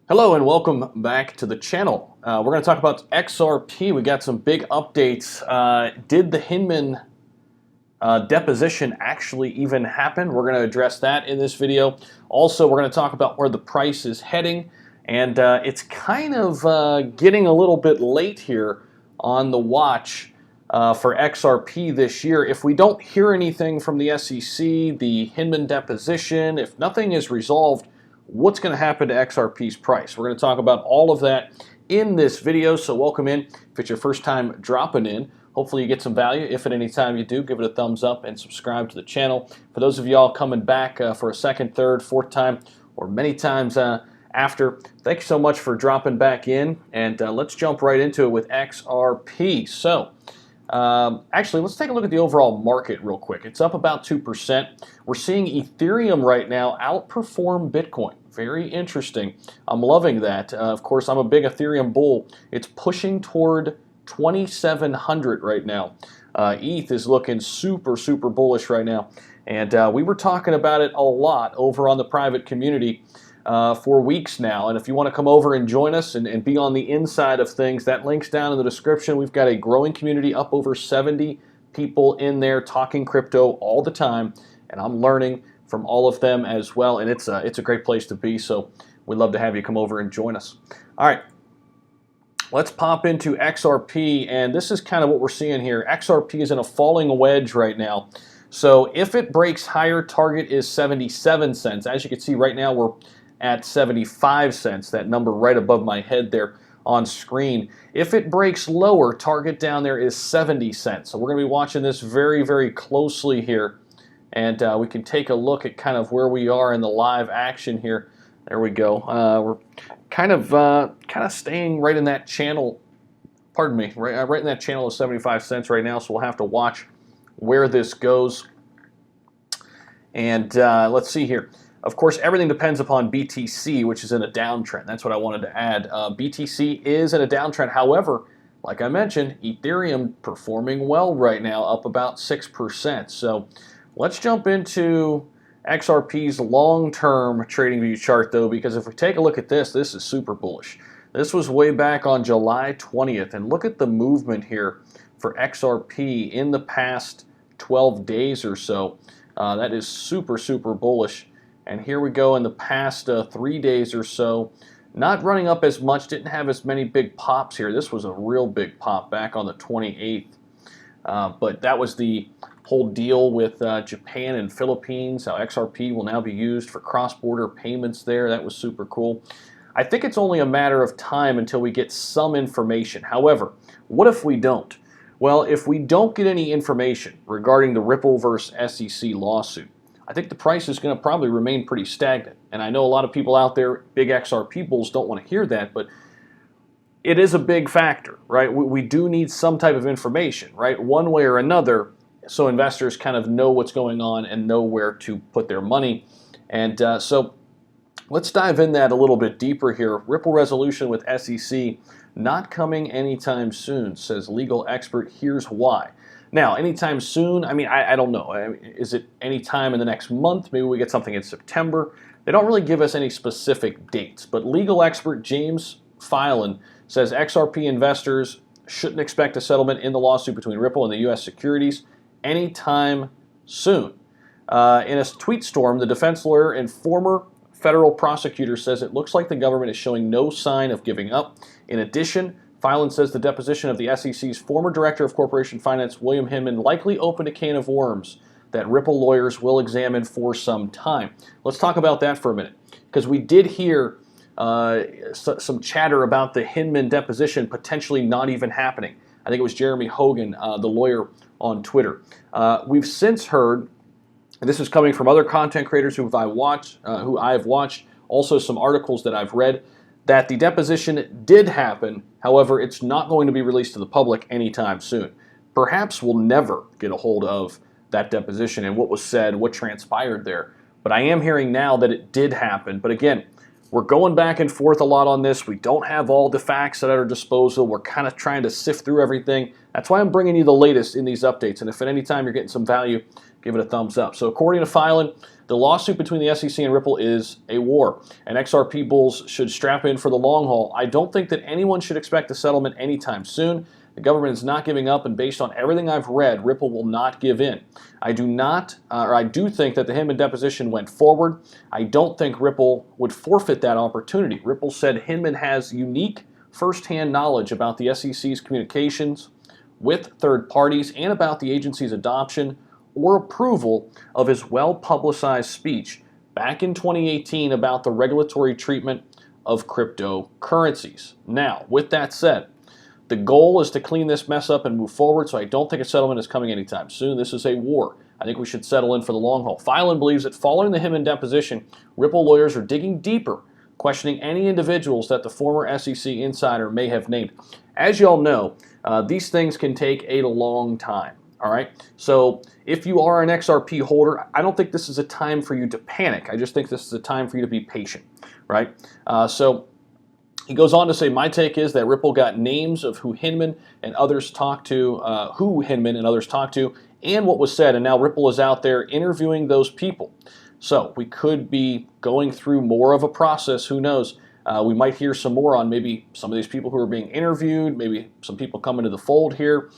Hello and welcome back to the channel. We're going to talk about XRP. We got some big updates. Did the Hinman deposition actually even happen? We're going to address that in this video. Also, we're going to talk about where the price is heading. And it's kind of getting a little bit late here on the watch for XRP this year. If we don't hear anything from the SEC, the Hinman deposition, if nothing is resolved, what's going to happen to XRP's price? We're going to talk about all of that in this video, so welcome in. If it's your first time dropping in, hopefully you get some value. If at any time you do, give it a thumbs up and subscribe to the channel. For those of y'all coming back for a second, third, fourth time, or many times after, thank you so much for dropping back in, and let's jump right into it with XRP. So, actually, let's take a look at the overall market real quick. It's up about 2%. We're seeing Ethereum right now outperform Bitcoin. Very interesting. I'm loving that. Of course, I'm a big Ethereum bull. It's pushing toward 2,700 right now. ETH is looking super bullish right now. And we were talking about it a lot over on the private community for weeks now. And if you want to come over and join us and be on the inside of things, that link's down in the description. We've got a growing community, up over 70 people in there talking crypto all the time, and I'm learning from all of them as well, and it's a great place to be, so we'd love to have you come over and join us. All right, let's pop into XRP, and this is kind of what we're seeing here. XRP is in a falling wedge right now, so if it breaks higher, target is 77 cents. As you can see right now, we're at 75 cents, that number right above my head there on screen. If it breaks lower, target down there is 70 cents. So we're going to be watching this very closely here, and we can take a look at kind of where we are in the live action here. There we go. We're kind of staying right in that channel, pardon me, right in that channel of 75 cents right now, so we'll have to watch where this goes. And let's see here. Of course, everything depends upon BTC, which is in a downtrend. That's what I wanted to add. BTC is in a downtrend. However, like I mentioned, Ethereum performing well right now, up about 6%. So let's jump into XRP's long-term trading view chart, though, because if we take a look at this, this is super bullish. This was way back on July 20th, and look at the movement here for XRP in the past 12 days or so. That is super bullish. And here we go in the past 3 days or so. Not running up as much, didn't have as many big pops here. This was a real big pop back on the 28th. But that was the whole deal with Japan and Philippines, how XRP will now be used for cross-border payments there. That was super cool. I think it's only a matter of time until we get some information. However, what if we don't? Well, if we don't get any information regarding the Ripple versus SEC lawsuit, I think the price is going to probably remain pretty stagnant. And I know a lot of people out there, big XRP bulls, don't want to hear that, but it is a big factor, right? We do need some type of information, right? One way or another, so investors kind of know what's going on and know where to put their money. And so let's dive in that a little bit deeper here. Ripple resolution with SEC not coming anytime soon, says legal expert. Here's why. Now, anytime soon, I mean, I don't know. Is it anytime in the next month? Maybe we get something in September. They don't really give us any specific dates, but legal expert James Filan says XRP investors shouldn't expect a settlement in the lawsuit between Ripple and the U.S. securities anytime soon. In a tweet storm, the defense lawyer and former federal prosecutor says it looks like the government is showing no sign of giving up. In addition, Filan says the deposition of the SEC's former director of corporation finance, William Hinman, likely opened a can of worms that Ripple lawyers will examine for some time. Let's talk about that for a minute, because we did hear some chatter about the Hinman deposition potentially not even happening. I think it was Jeremy Hogan, the lawyer, on Twitter. We've since heard, and this is coming from other content creators who I've watched, also some articles that I've read, that the deposition did happen. However, it's not going to be released to the public anytime soon. Perhaps we'll never get a hold of that deposition and what was said, what transpired there. But I am hearing now that it did happen. But again, we're going back and forth a lot on this. We don't have all the facts at our disposal. We're kind of trying to sift through everything. That's why I'm bringing you the latest in these updates. And if at any time you're getting some value, give it a thumbs up. So according to filing, the lawsuit between the SEC and Ripple is a war, and XRP bulls should strap in for the long haul. I don't think that anyone should expect a settlement anytime soon. The government is not giving up, and based on everything I've read, Ripple will not give in. I do think that the Hinman deposition went forward. I don't think Ripple would forfeit that opportunity. Ripple said Hinman has unique firsthand knowledge about the SEC's communications with third parties and about the agency's adoption or approval of his well-publicized speech back in 2018 about the regulatory treatment of cryptocurrencies. Now, with that said, the goal is to clean this mess up and move forward, so I don't think a settlement is coming anytime soon. This is a war. I think we should settle in for the long haul. Filan believes that following the Hinman deposition, Ripple lawyers are digging deeper, questioning any individuals that the former SEC insider may have named. As you all know, these things can take a long time. All right, so if you are an XRP holder, I don't think this is a time for you to panic. I just think this is a time for you to be patient, right? So he goes on to say, my take is that Ripple got names of who Hinman and others talked to, and what was said, and now Ripple is out there interviewing those people. So we could be going through more of a process. Who knows? We might hear some more on maybe some of these people who are being interviewed, maybe some people come into the fold here.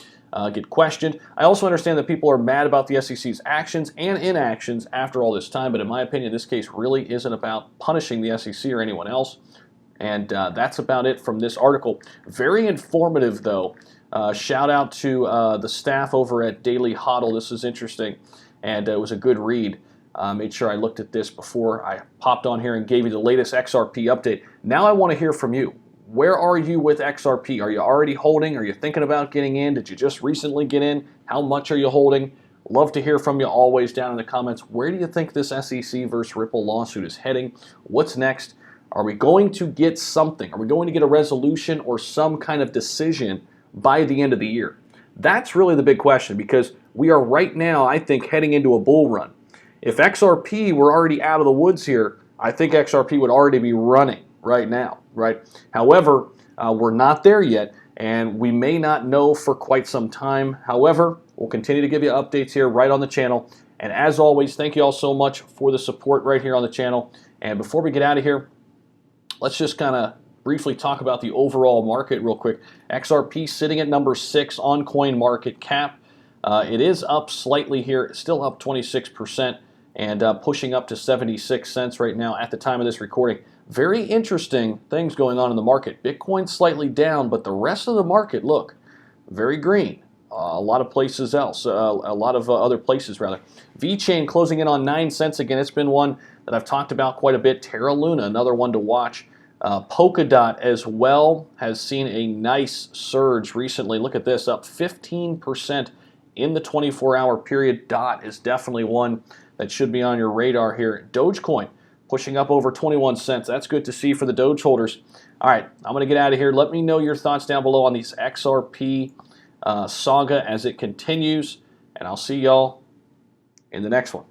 Get questioned. I also understand that people are mad about the SEC's actions and inactions after all this time, but in my opinion, this case really isn't about punishing the SEC or anyone else. And that's about it from this article. Very informative, though. Shout out to the staff over at Daily Hodl. This is interesting, and it was a good read. Made sure I looked at this before I popped on here and gave you the latest XRP update. Now I want to hear from you. Where are you with XRP? Are you already holding? Are you thinking about getting in? Did you just recently get in? How much are you holding? Love to hear from you always down in the comments. Where do you think this SEC versus Ripple lawsuit is heading? What's next? Are we going to get something? Are we going to get a resolution or some kind of decision by the end of the year? That's really the big question, because we are right now, I think, heading into a bull run. If XRP were already out of the woods here, I think XRP would already be running right now, right? However, we're not there yet, and we may not know for quite some time. However, we'll continue to give you updates here right on the channel. And as always, thank you all so much for the support right here on the channel. And before we get out of here, let's just kind of briefly talk about the overall market real quick. XRP sitting at number 6 on CoinMarketCap. It is up slightly here. It's still up 26% and pushing up to 76 cents right now at the time of this recording. Very interesting things going on in the market. Bitcoin slightly down, but the rest of the market, look, very green. A lot of places else, a lot of other places rather. VeChain closing in on 9 cents again. It's been one that I've talked about quite a bit. Terra Luna, another one to watch. Polkadot as well has seen a nice surge recently. Look at this, up 15% in the 24-hour period. DOT is definitely one that should be on your radar here. Dogecoin pushing up over 21 cents. That's good to see for the Doge holders. All right, I'm going to get out of here. Let me know your thoughts down below on these XRP saga as it continues, and I'll see y'all in the next one.